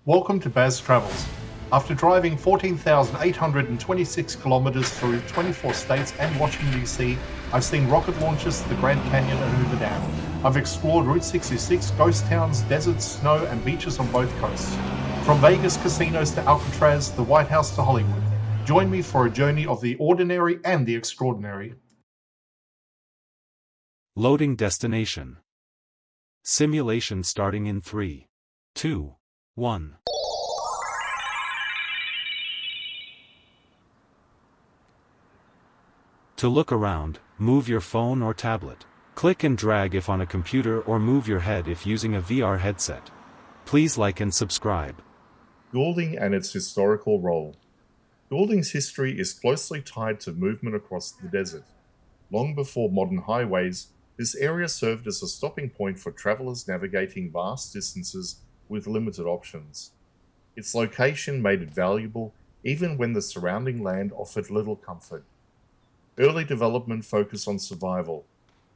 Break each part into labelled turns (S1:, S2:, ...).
S1: Welcome to Baz Travels. After driving 14,826 kilometers through 24 states and Washington, D.C., I've seen rocket launches to the Grand Canyon and Hoover Dam. I've explored Route 66, ghost towns, deserts, snow, and beaches on both coasts. From Vegas casinos to Alcatraz, the White House to Hollywood. Join me for a journey of the ordinary and the extraordinary.
S2: Loading destination. Simulation starting in 3, 2, 1. To look around, move your phone or tablet. Click and drag if on a computer or move your head if using a VR headset. Please like and subscribe.
S3: Goulding and its historical role. Goulding's history is closely tied to movement across the desert. Long before modern highways, this area served as a stopping point for travelers navigating vast distances with limited options. Its location made it valuable even when the surrounding land offered little comfort. Early development focused on survival.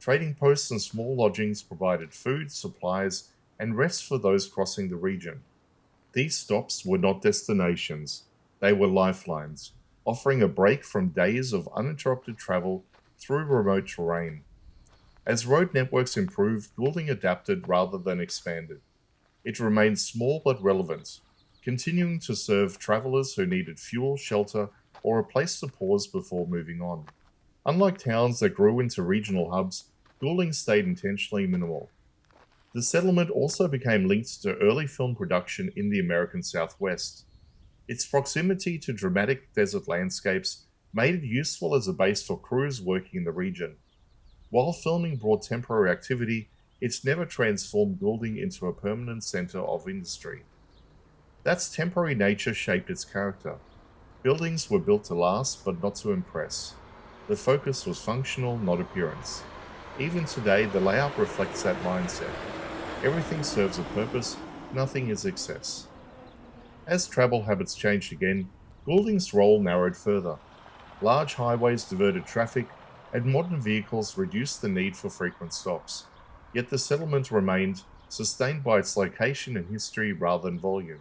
S3: Trading posts and small lodgings provided food, supplies, and rest for those crossing the region. These stops were not destinations, they were lifelines, offering a break from days of uninterrupted travel through remote terrain. As road networks improved, Goulding adapted rather than expanded. It remained small but relevant, continuing to serve travelers who needed fuel, shelter, or a place to pause before moving on. Unlike towns that grew into regional hubs, Goulding stayed intentionally minimal. The settlement also became linked to early film production in the American Southwest. Its proximity to dramatic desert landscapes made it useful as a base for crews working in the region. While filming brought temporary activity, it's never transformed Goulding into a permanent center of industry. That's temporary nature shaped its character. Buildings were built to last, but not to impress. The focus was functional, not appearance. Even today, the layout reflects that mindset. Everything serves a purpose, nothing is excess. As travel habits changed again, Goulding's role narrowed further. Large highways diverted traffic, and modern vehicles reduced the need for frequent stops. Yet the settlement remained, sustained by its location and history rather than volume.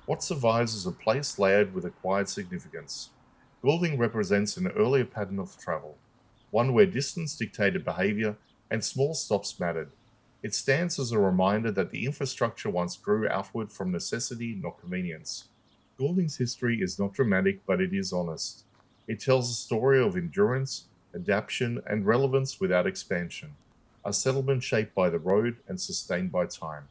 S3: What survives is a place layered with acquired significance. Goulding represents an earlier pattern of travel, one where distance dictated behavior and small stops mattered. It stands as a reminder that the infrastructure once grew outward from necessity, not convenience. Goulding's history is not dramatic, but it is honest. It tells a story of endurance, adaptation, and relevance without expansion. A settlement shaped by the road and sustained by time.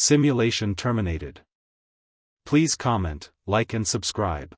S2: Simulation terminated. Please comment, like and subscribe.